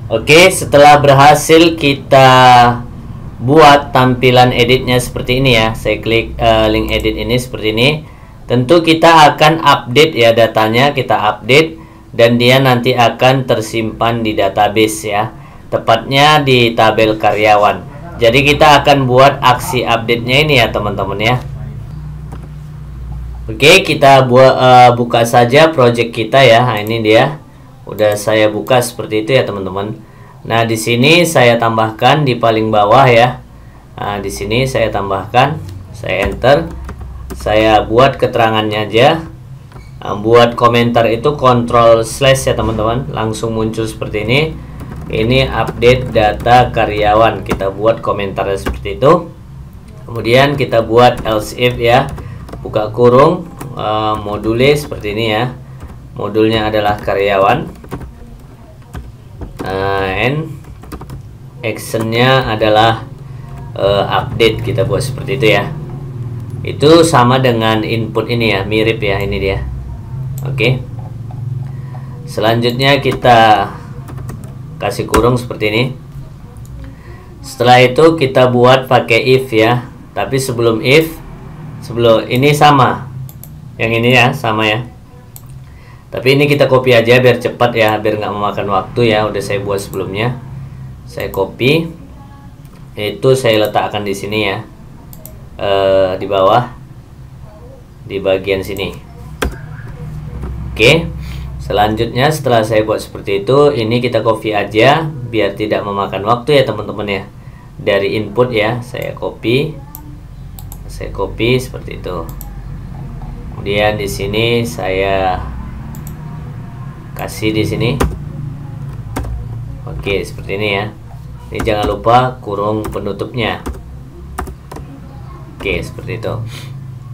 Oke, setelah berhasil kita buat tampilan editnya seperti ini ya. Saya klik link edit ini seperti ini. Tentu kita akan update ya datanya, kita update dan dia nanti akan tersimpan di database ya. Tepatnya di tabel karyawan. Jadi kita akan buat aksi update-nya ini ya teman-teman ya. Oke, kita buka saja project kita ya. Nah, ini dia. Udah saya buka seperti itu ya teman-teman. Nah, di sini saya tambahkan di paling bawah ya. Nah, di sini saya tambahkan, saya enter. Saya buat keterangannya aja. Nah, buat komentar itu Ctrl/ ya teman-teman, langsung muncul seperti ini. Ini update data karyawan. Kita buat komentarnya seperti itu. Kemudian kita buat else if ya. Buka kurung, modulnya seperti ini ya. Modulnya adalah karyawan, and actionnya adalah update. Kita buat seperti itu ya. Itu sama dengan input ini ya, mirip ya, ini dia. Oke. Selanjutnya kita kasih kurung seperti ini. Setelah itu kita buat pakai if ya. Tapi sebelum if, sebelum ini sama. Yang ini ya, sama ya. Tapi ini kita copy aja biar cepat ya, biar nggak memakan waktu ya. Udah saya buat sebelumnya. Saya copy. Itu saya letakkan di sini ya. Di bawah, di bagian sini. Oke. Selanjutnya setelah saya buat seperti itu, ini kita copy aja biar tidak memakan waktu ya teman-teman ya. Dari input ya, saya copy seperti itu. Kemudian di sini saya kasih di sini. Oke, seperti ini ya. Ini jangan lupa kurung penutupnya. Oke, seperti itu.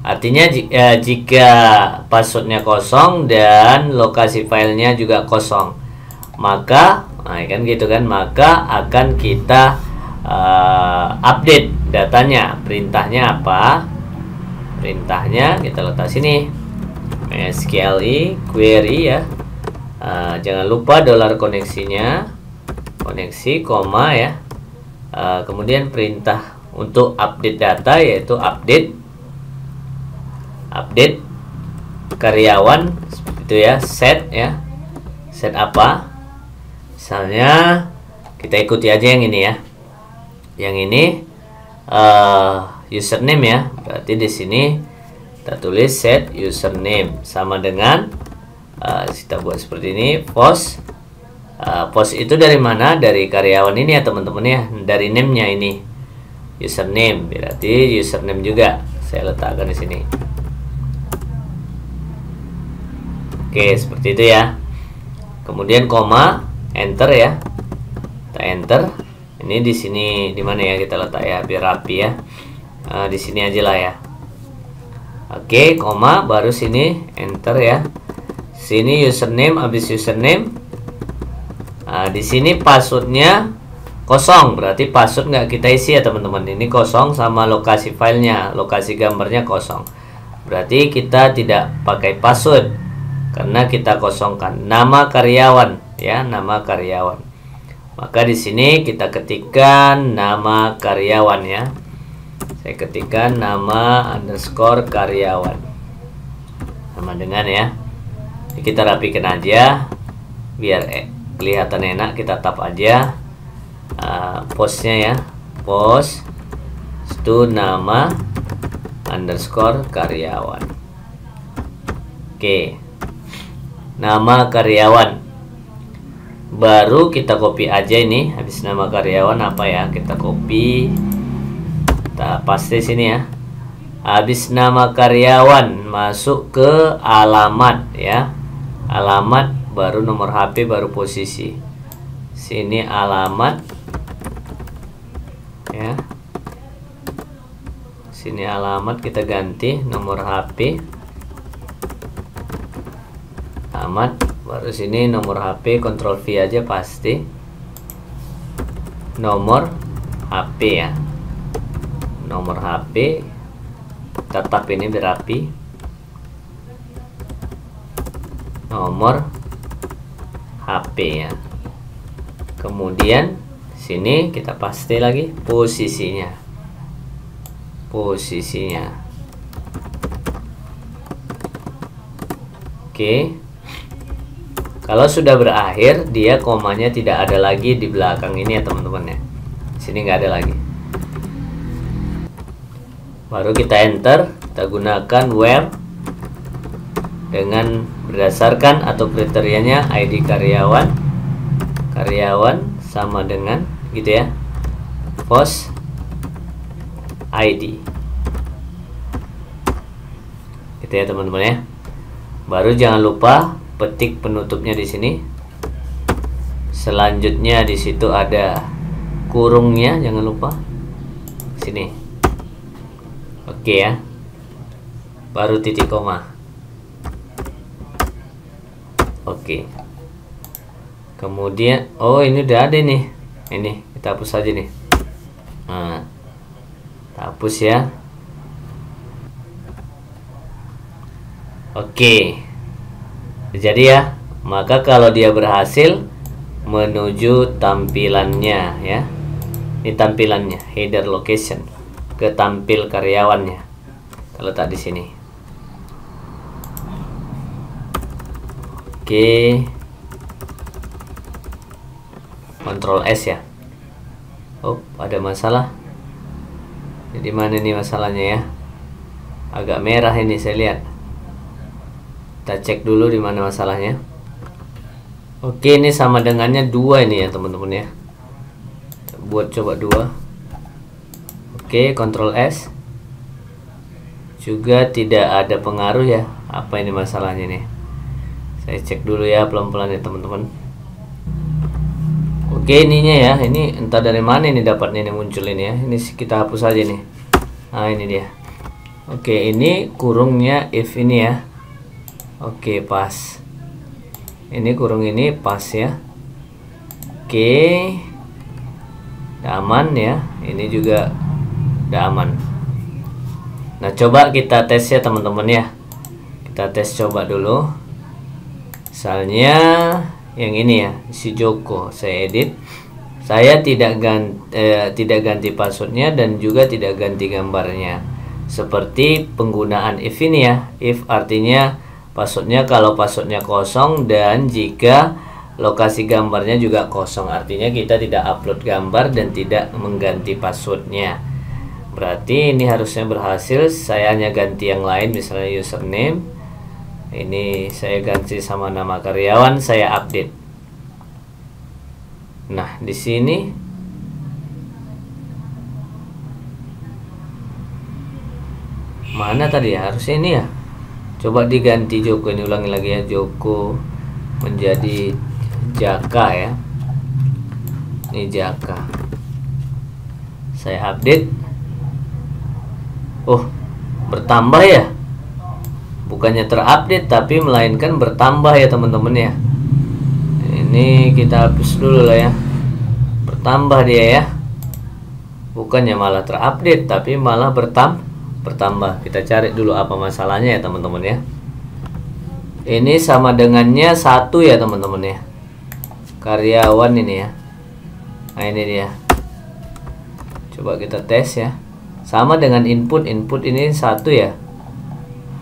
Artinya jika passwordnya kosong dan lokasi filenya juga kosong, maka kan gitu kan, maka akan kita update datanya. Perintahnya apa? Perintahnya kita letak sini, SQLi query ya. Jangan lupa dollar koneksinya, koneksi koma ya. Kemudian perintah untuk update data yaitu update karyawan seperti itu ya. Set ya, set apa? Misalnya kita ikuti aja yang ini ya. Yang ini username ya. Berarti di sini kita tulis set username sama dengan kita buat seperti ini. Post post itu dari mana? Dari karyawan ini ya teman-teman ya. Dari name-nya ini username, berarti username juga saya letakkan di sini. Oke, seperti itu ya. Kemudian koma, enter ya. Kita enter. Ini di sini di mana ya kita letak ya biar rapi ya. Di sini aja lah ya. Oke, koma, baru sini enter ya. Sini username, habis username. Di sini passwordnya kosong, berarti password nggak kita isi ya teman-teman. Ini kosong sama lokasi filenya, lokasi gambarnya kosong. Berarti kita tidak pakai password karena kita kosongkan. Nama karyawan ya, nama karyawan. Maka di sini kita ketikkan nama karyawan ya. Saya ketikkan nama underscore karyawan. Sama dengan ya. Jadi kita rapikan aja biar kelihatan enak. Kita tap aja postnya ya. Post itu nama underscore karyawan. Oke. Nama karyawan. Baru kita copy aja ini. Habis nama karyawan apa ya? Kita copy. Kita paste sini ya. Habis nama karyawan masuk ke alamat ya. Alamat baru nomor HP baru posisi. Sini alamat ya. Sini alamat kita ganti nomor HP. Alamat baru sini nomor HP, Ctrl V aja pasti. Nomor HP ya. Nomor HP tetap ini berapi. Nomor HP ya. Kemudian sini kita paste lagi posisinya. Oke. Kalau sudah berakhir, dia komanya tidak ada lagi di belakang ini ya teman-teman ya. Sini nggak ada lagi. Baru kita enter, kita gunakan where dengan berdasarkan atau kriterianya ID karyawan sama dengan gitu ya, post ID gitu ya teman-teman ya. Baru jangan lupa petik penutupnya di sini. Selanjutnya di situ ada kurungnya, jangan lupa sini. Oke ya. Baru titik koma. Oke. Kemudian ini udah ada nih. Ini kita hapus aja nih. Nah, kita hapus ya. Oke. Jadi ya, maka kalau dia berhasil menuju tampilannya ya. Ini tampilannya, header location ke tampil karyawannya. Kalau tak di sini. Oke. Ctrl S ya. Ada masalah. Jadi mana nih masalahnya ya? Agak merah ini saya lihat. Kita cek dulu di mana masalahnya. Oke, ini sama dengannya 2 ini ya teman-teman ya. Buat coba 2. Oke, Ctrl S. Juga tidak ada pengaruh ya. Apa ini masalahnya nih? Saya cek dulu ya pelan-pelan ya teman-teman. Oke, ininya ya, ini entah dari mana ini dapatnya ini muncul ini ya. Ini kita hapus aja nih. Nah, ini dia. Oke, ini kurungnya if ini ya. Oke, pas. Ini kurung ini pas ya. Oke. Udah aman ya. Ini juga udah aman. Nah, coba kita tes ya teman-teman ya. Kita tes coba dulu. Misalnya yang ini ya, si Joko saya edit. Saya tidak ganti passwordnya dan juga tidak ganti gambarnya. Seperti penggunaan if ini ya. If artinya passwordnya kalau passwordnya kosong dan jika lokasi gambarnya juga kosong, artinya kita tidak upload gambar dan tidak mengganti passwordnya. Berarti ini harusnya berhasil. Saya hanya ganti yang lain, misalnya username. Ini saya ganti sama nama karyawan, saya update. Nah, di sini mana tadi ya? Harusnya ini ya. Coba diganti Joko, ini ulangi lagi ya, Joko menjadi Jaka ya. Ini Jaka. Saya update. Bertambah ya. Bukannya terupdate tapi melainkan bertambah ya teman-teman ya. Ini kita hapus dulu lah ya. Bertambah dia ya. Bukannya malah terupdate tapi malah bertambah. Kita cari dulu apa masalahnya ya teman-teman ya. Ini sama dengannya 1 ya teman-teman ya. Karyawan ini ya. Nah, ini dia. Coba kita tes ya. Sama dengan input ini 1 ya.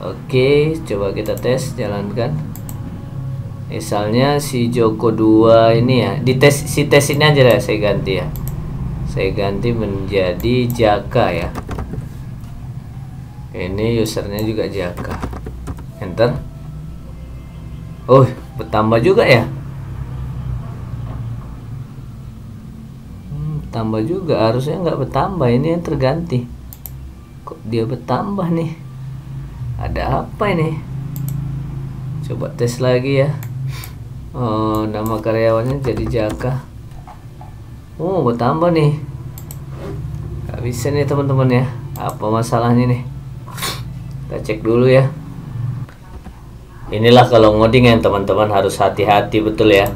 Oke, coba kita tes, jalankan. Misalnya si Joko 2 ini ya, si tes ini aja ya, saya ganti ya. Saya ganti menjadi Jaka ya. Ini usernya juga Jaka. Enter. Bertambah juga ya. Tambah juga, harusnya nggak bertambah, ini yang terganti. Kok dia bertambah nih? Ada apa ini? Coba tes lagi ya. Nama karyawannya jadi Jaka. Bertambah nih. Gak bisa nih teman-teman ya. Apa masalahnya nih? Kita cek dulu ya. Inilah kalau ngoding yang teman-teman harus hati-hati betul ya.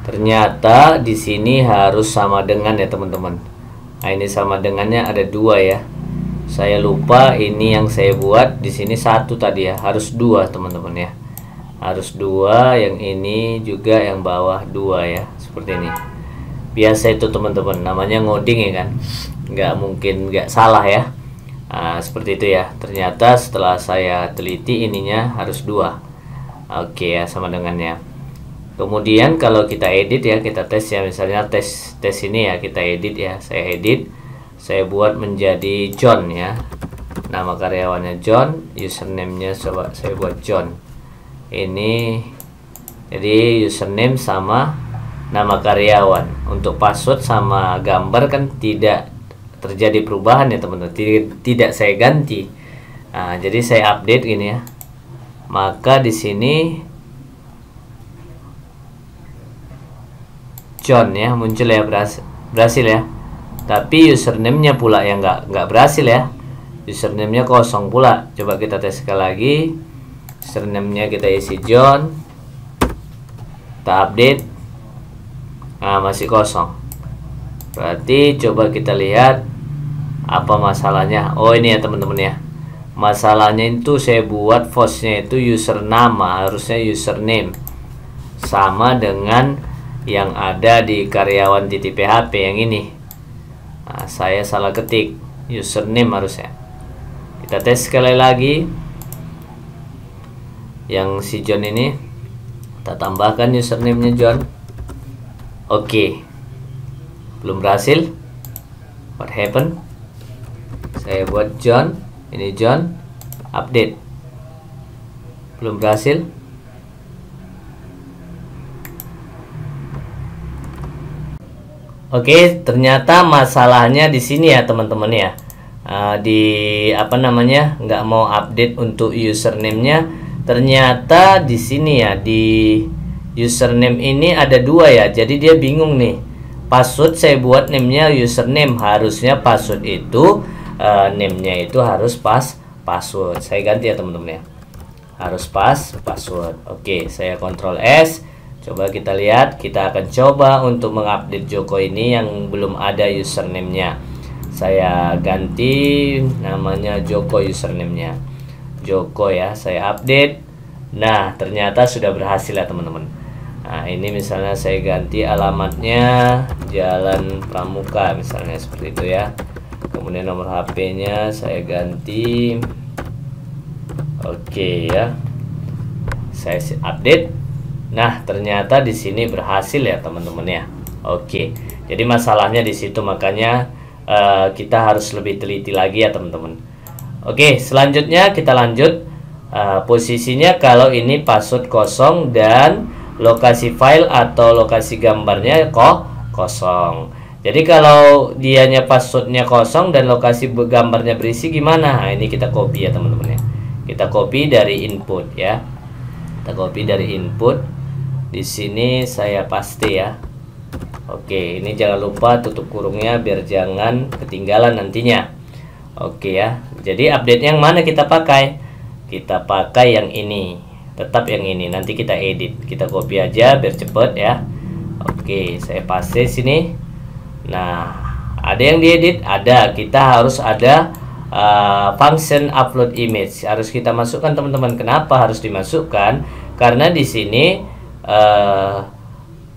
Ternyata di sini harus sama dengan ya teman-teman. Nah, ini sama dengannya ada 2 ya. Saya lupa ini yang saya buat di sini 1 tadi ya, harus 2 teman-teman ya. Harus 2, yang ini juga yang bawah 2 ya, seperti ini. biasa itu teman-teman, namanya ngoding ya kan, nggak mungkin nggak salah ya. Seperti itu ya. Ternyata setelah saya teliti ininya harus 2. Oke ya, sama dengannya. Kemudian kalau kita edit ya, kita tes ya, misalnya tes ini ya, kita edit ya, saya edit, saya buat menjadi John ya, nama karyawannya John, username-nya coba saya buat John. Ini jadi username sama nama karyawan. Untuk password sama gambar kan tidak terjadi perubahan ya teman-teman, tidak saya ganti. Jadi saya update gini ya, maka di sini John ya muncul ya, berhasil ya. Tapi username-nya pula yang nggak berhasil ya, username-nya kosong pula. Coba kita tes sekali lagi, username-nya kita isi John, kita update, masih kosong. Berarti coba kita lihat apa masalahnya. Oh ini ya teman-teman ya, masalahnya itu saya buat postnya itu user nama, harusnya username sama dengan yang ada di karyawan.php yang ini. Saya salah ketik username harusnya. Kita tes sekali lagi yang si John ini, kita tambahkan username-nya John. Oke. Belum berhasil. What happened? Saya buat John, ini John, update, belum berhasil. Oke, ternyata masalahnya di sini ya teman-teman ya. Di apa namanya, nggak mau update untuk username-nya. Ternyata di sini ya, di username ini ada 2 ya. Jadi dia bingung nih. Password saya buat name-nya username, harusnya password itu name-nya itu harus pas password. Saya ganti ya teman-teman ya, harus pas password. Oke, saya Ctrl S. Coba kita lihat, kita akan coba untuk mengupdate Joko ini yang belum ada username-nya. Saya ganti namanya Joko, username-nya Joko ya, saya update. Nah ternyata sudah berhasil ya teman-teman. Nah ini misalnya saya ganti alamatnya Jalan Pramuka misalnya, seperti itu ya. Kemudian nomor HP-nya saya ganti. Oke ya, saya update. Nah ternyata di sini berhasil ya teman-teman ya. Oke, jadi masalahnya di situ, makanya kita harus lebih teliti lagi ya teman-teman. Oke, selanjutnya kita lanjut. Posisinya kalau ini password kosong dan lokasi file atau lokasi gambarnya kosong. Jadi kalau dianya passwordnya kosong dan lokasi gambarnya berisi gimana? Nah, ini kita copy ya teman-teman ya. Kita copy dari input ya. Kita copy dari input. Di sini saya paste ya. Oke, ini jangan lupa tutup kurungnya biar jangan ketinggalan nantinya. Oke ya. Jadi update yang mana kita pakai? Kita pakai yang ini. Tetap yang ini, nanti kita edit, kita copy aja biar cepet ya. Oke, saya paste sini. Nah, ada yang diedit, ada. Kita harus ada function upload image, harus kita masukkan teman-teman. Kenapa harus dimasukkan? Karena di sini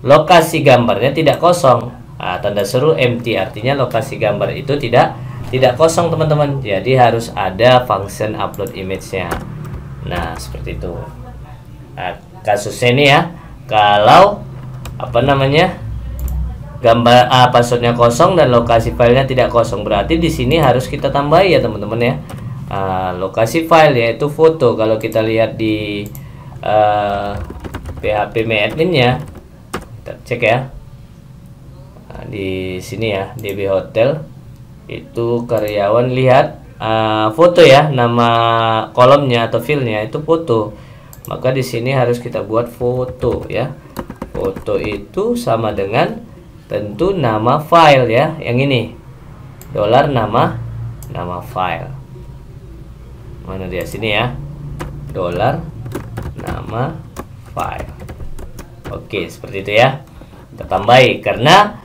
lokasi gambarnya tidak kosong. Tanda seru empty, artinya lokasi gambar itu tidak kosong teman-teman. Jadi harus ada function upload image-nya. Nah, seperti itu. Nah, kasusnya ini ya, kalau apa namanya, gambar passwordnya kosong dan lokasi filenya tidak kosong, berarti di sini harus kita tambahi ya teman-teman ya. Lokasi file yaitu foto. Kalau kita lihat di PHP adminnya, kita cek ya. Di sini ya, DB Hotel itu karyawan, lihat foto ya, nama kolomnya atau filenya itu foto. Maka di sini harus kita buat foto ya. Foto itu sama dengan tentu nama file ya, yang ini $ nama file. Mana dia, sini ya, $ nama file. Oke, seperti itu ya. Kita tambahi karena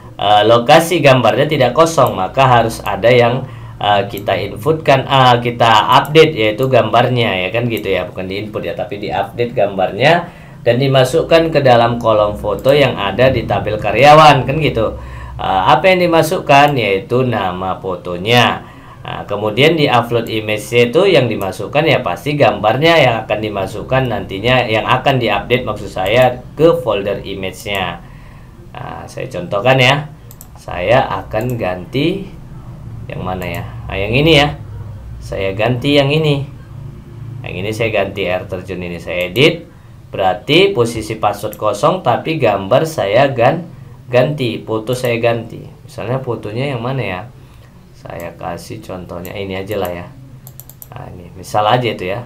lokasi gambarnya tidak kosong, maka harus ada yang kita inputkan, kita update, yaitu gambarnya ya kan gitu ya, bukan di input ya, tapi di update gambarnya dan dimasukkan ke dalam kolom foto yang ada di tabel karyawan kan gitu. Apa yang dimasukkan yaitu nama fotonya. Nah, kemudian di upload image itu yang dimasukkan ya pasti gambarnya yang akan dimasukkan nantinya, yang akan diupdate maksud saya ke folder image-nya. Nah, saya contohkan ya. Saya akan ganti yang mana ya? Nah, yang ini ya. Saya ganti yang ini. Yang ini saya ganti air terjun ini, saya edit. Berarti posisi password kosong tapi gambar saya ganti, foto saya ganti. Misalnya fotonya yang mana ya? Saya kasih contohnya ini aja lah ya. Nah, ini misal aja itu ya.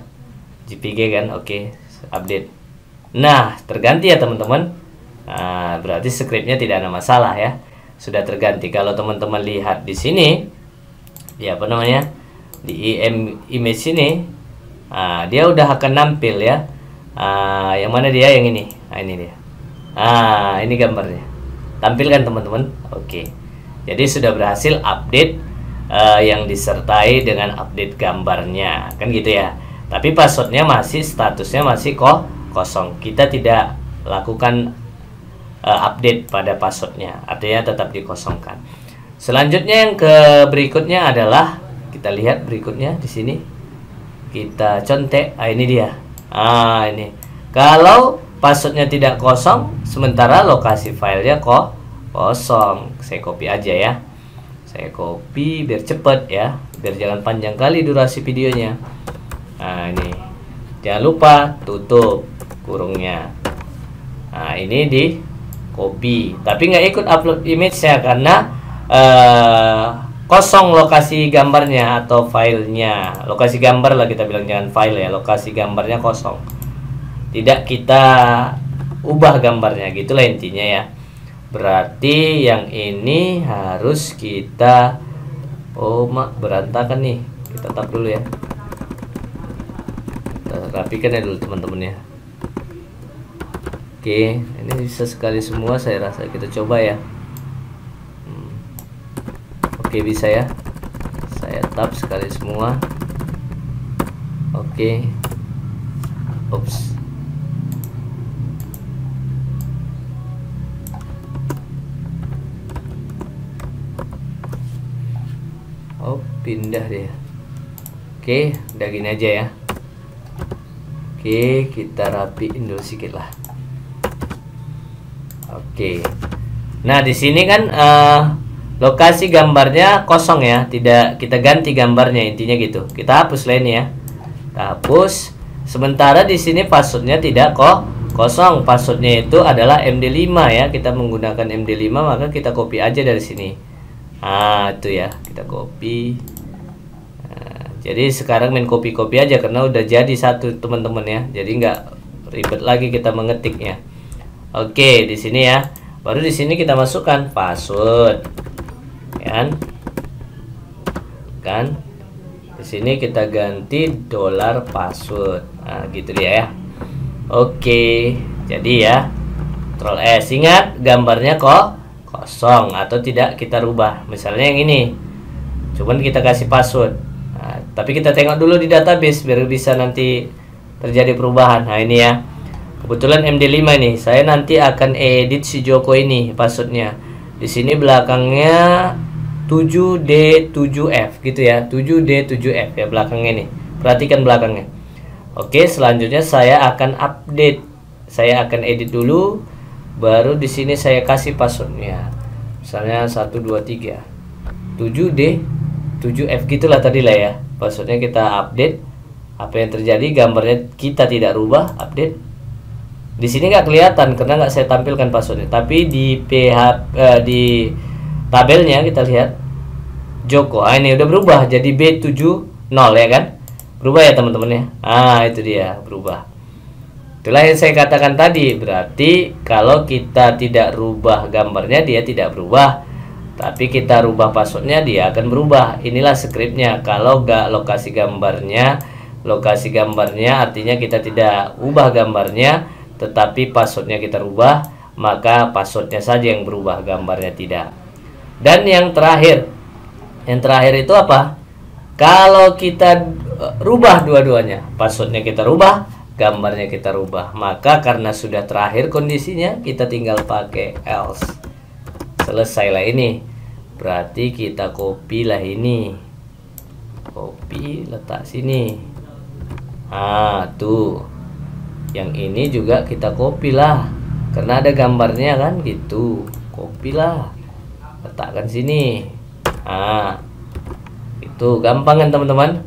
JPG kan, oke, update. Nah, terganti ya teman-teman. Nah, berarti scriptnya tidak ada masalah ya. Sudah terganti. Kalau teman-teman lihat di sini, ya apa namanya? Di image ini, dia udah akan nampil ya. Yang mana dia? Yang ini. Nah, ini dia. Ini gambarnya. Tampilkan teman-teman. Oke. Jadi sudah berhasil update yang disertai dengan update gambarnya. Kan gitu ya. Tapi passwordnya masih, statusnya masih kosong. Kita tidak lakukan update pada passwordnya. Artinya tetap dikosongkan. Selanjutnya yang berikutnya adalah kita lihat berikutnya di sini. Kita contek. Ini dia. Ini kalau passwordnya tidak kosong sementara lokasi filenya kosong, saya copy aja ya, saya copy biar cepet ya, biar jangan panjang kali durasi videonya. Nah, ini jangan lupa tutup kurungnya. Nah, ini di copy tapi nggak ikut upload image ya karena kosong lokasi gambarnya atau filenya. Lokasi gambar lah kita bilang, jangan file ya. Lokasi gambarnya kosong. Tidak kita ubah gambarnya, gitulah intinya ya. Berarti yang ini harus kita berantakan nih. Kita tap dulu ya. Kita rapikan ya dulu teman-teman ya. Oke, ini bisa sekali semua saya rasa. Kita coba ya. Oke, bisa ya. Saya tap sekali semua. Oke. Oops. Pindah dia. Oke, udah gini aja ya. Oke, kita rapiin dulu sedikit lah. Oke. Nah, di sini kan lokasi gambarnya kosong ya, tidak kita ganti gambarnya, intinya gitu. Kita hapus lah ini ya. Kita hapus. Sementara di sini passwordnya tidak kosong. Passwordnya itu adalah MD5 ya. Kita menggunakan MD5, maka kita copy aja dari sini. Itu ya, kita copy. Jadi sekarang main copy aja karena udah jadi satu teman-teman ya. Jadi nggak ribet lagi kita mengetiknya. Oke, di sini ya. Baru di sini kita masukkan password. Kan di sini kita ganti $password. Nah, gitu dia ya. Oke, jadi ya Ctrl S. Ingat gambarnya kosong atau tidak kita rubah. Misalnya yang ini, cuman kita kasih password. Nah, tapi kita tengok dulu di database biar bisa nanti terjadi perubahan. Nah, ini ya. Kebetulan MD5 ini. Saya nanti akan edit si Joko ini passwordnya. Di sini belakangnya 7D7F gitu ya. 7D7F ya belakangnya nih. Perhatikan belakangnya. Oke, selanjutnya saya akan update. Saya akan edit dulu. Baru di sini saya kasih passwordnya. Misalnya 123 7D7F gitulah tadi lah ya. Passwordnya kita update. Apa yang terjadi, gambarnya kita tidak rubah, update. Di sini nggak kelihatan karena nggak saya tampilkan passwordnya. Tapi di di tabelnya kita lihat Joko. Ini udah berubah jadi B70 ya kan? Berubah ya teman-teman ya. Itu dia berubah. Itulah yang saya katakan tadi. Berarti kalau kita tidak rubah gambarnya dia tidak berubah. Tapi kita rubah passwordnya dia akan berubah. Inilah scriptnya. Kalau nggak lokasi gambarnya artinya kita tidak ubah gambarnya, tetapi passwordnya kita rubah, maka passwordnya saja yang berubah, gambarnya tidak. Dan yang terakhir itu apa? Kalau kita rubah dua-duanya, passwordnya kita rubah, gambarnya kita rubah, maka karena sudah terakhir kondisinya, kita tinggal pakai else. selesailah ini. Berarti kita copy lah ini, copy letak sini. Tuh, yang ini juga kita copy lah, karena ada gambarnya kan gitu. Copy lah, letakkan sini. Itu gampang kan teman-teman.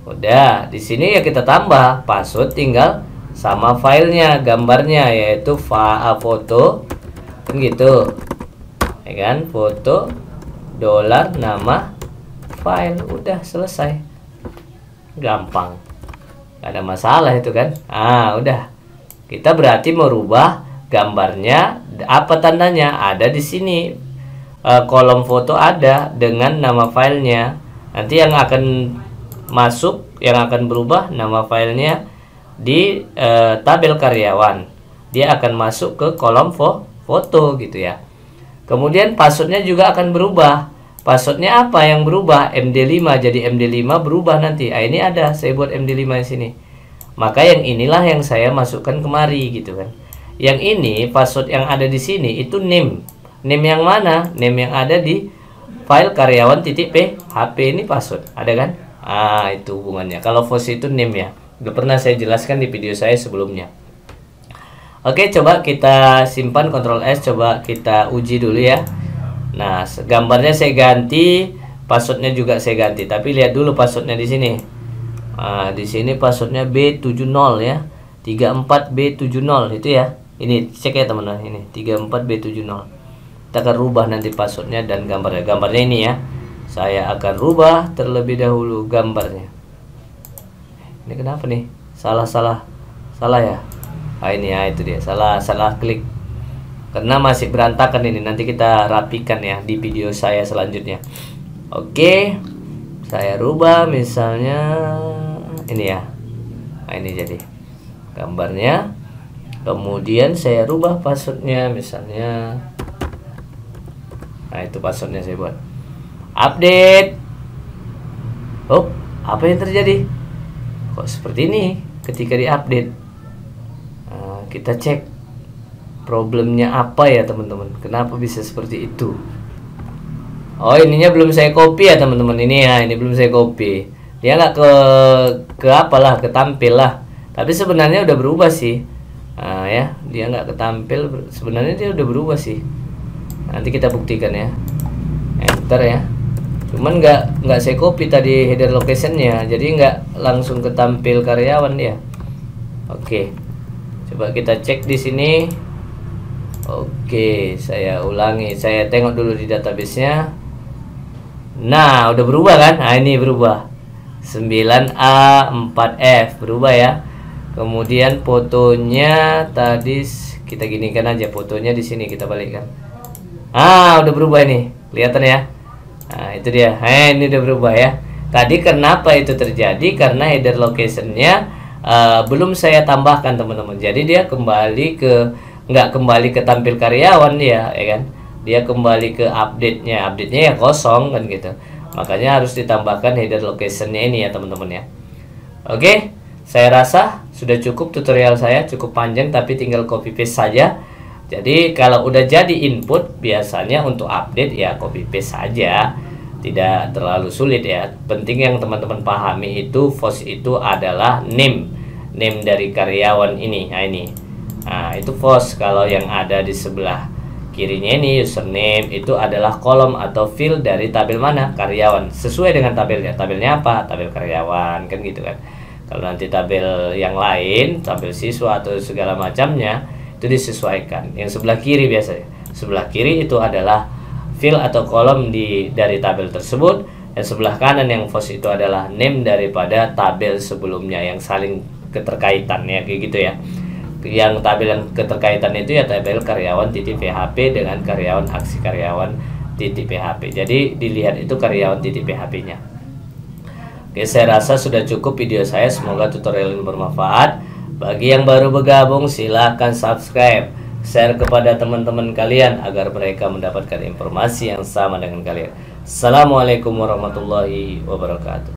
Udah, di sini ya kita tambah password, tinggal sama filenya, gambarnya, yaitu foto kan gitu ya kan, foto $ nama file. Udah selesai, gampang, gak ada masalah itu kan. Udah, kita berarti merubah gambarnya. Apa tandanya? Ada di sini, kolom foto ada dengan nama filenya. Nanti yang akan masuk, yang akan berubah nama filenya di tabel karyawan, dia akan masuk ke kolom foto gitu ya. Kemudian passwordnya juga akan berubah. Passwordnya apa yang berubah? MD5, jadi MD5 berubah nanti. Ini ada, saya buat MD5 di sini. Maka yang inilah yang saya masukkan kemari gitu kan. Yang ini password yang ada di sini itu name. Name yang mana? Name yang ada di file karyawan.php ini password, ada kan? Itu hubungannya. Kalau FOSS itu name ya. Udah pernah saya jelaskan di video saya sebelumnya. Oke, coba kita simpan, Ctrl S, coba kita uji dulu ya. Nah, gambarnya saya ganti, passwordnya juga saya ganti. Tapi lihat dulu passwordnya di sini. Di sini passwordnya B70 ya, 34B70 itu ya. Ini cek ya teman-teman, ini 34B70. Kita akan rubah nanti passwordnya dan gambarnya. Gambarnya ini ya. Saya akan rubah terlebih dahulu gambarnya. Ini kenapa nih? Salah ya. Ini ya, itu dia. Salah klik. Karena masih berantakan ini. Nanti kita rapikan ya di video saya selanjutnya. Oke. Saya rubah misalnya ini ya. Ini jadi gambarnya. Kemudian saya rubah passwordnya misalnya. Itu passwordnya saya buat. Update. Apa yang terjadi? Kok seperti ini ketika diupdate? Kita cek problemnya apa ya teman-teman, kenapa bisa seperti itu. Ininya belum saya copy ya teman-teman. Ini ya, ini belum saya copy. Dia nggak ke apalah, ketampil lah. Tapi sebenarnya udah berubah sih. Ya, dia nggak ketampil, sebenarnya dia udah berubah sih. Nanti kita buktikan ya. Enter ya. Cuman nggak saya copy tadi header locationnya, jadi nggak langsung ketampil karyawan dia. Oke, coba kita cek di sini. Oke, saya ulangi, saya tengok dulu di database-nya. Nah, udah berubah kan? Ini berubah 9A4F berubah ya. Kemudian fotonya tadi kita ginikan aja, fotonya di sini kita balikkan. Udah berubah ini, kelihatan ya. Itu dia. Ini udah berubah ya. Tadi kenapa itu terjadi? Karena header locationnya belum saya tambahkan teman-teman. Jadi dia nggak kembali ke tampil karyawan dia, ya kan? Dia kembali ke update-nya. Update-nya ya kosong kan gitu. Makanya harus ditambahkan header location-nya ini ya teman-teman ya. Oke, saya rasa sudah cukup tutorial saya, cukup panjang tapi tinggal copy paste saja. Jadi kalau udah jadi input, biasanya untuk update ya copy paste saja, tidak terlalu sulit ya. Penting yang teman-teman pahami itu FOSS itu adalah name dari karyawan ini. Itu FOSS. Kalau yang ada di sebelah kirinya ini username, itu adalah kolom atau field dari tabel mana? Karyawan. Sesuai dengan tabelnya. Tabelnya apa? Tabel karyawan kan gitu kan. Kalau nanti tabel yang lain, tabel siswa atau segala macamnya, itu disesuaikan. Yang sebelah kiri biasanya, sebelah kiri itu adalah field atau kolom dari tabel tersebut, dan sebelah kanan yang FOSS itu adalah name daripada tabel sebelumnya yang saling keterkaitan ya, kayak gitu ya. Yang tabel yang keterkaitan itu ya tabel karyawan.php dengan karyawan aksi karyawan.php. Jadi dilihat itu karyawan.php-nya. Oke, saya rasa sudah cukup video saya. Semoga tutorial ini bermanfaat. Bagi yang baru bergabung, silahkan subscribe, share kepada teman-teman kalian agar mereka mendapatkan informasi yang sama dengan kalian. Assalamualaikum warahmatullahi wabarakatuh.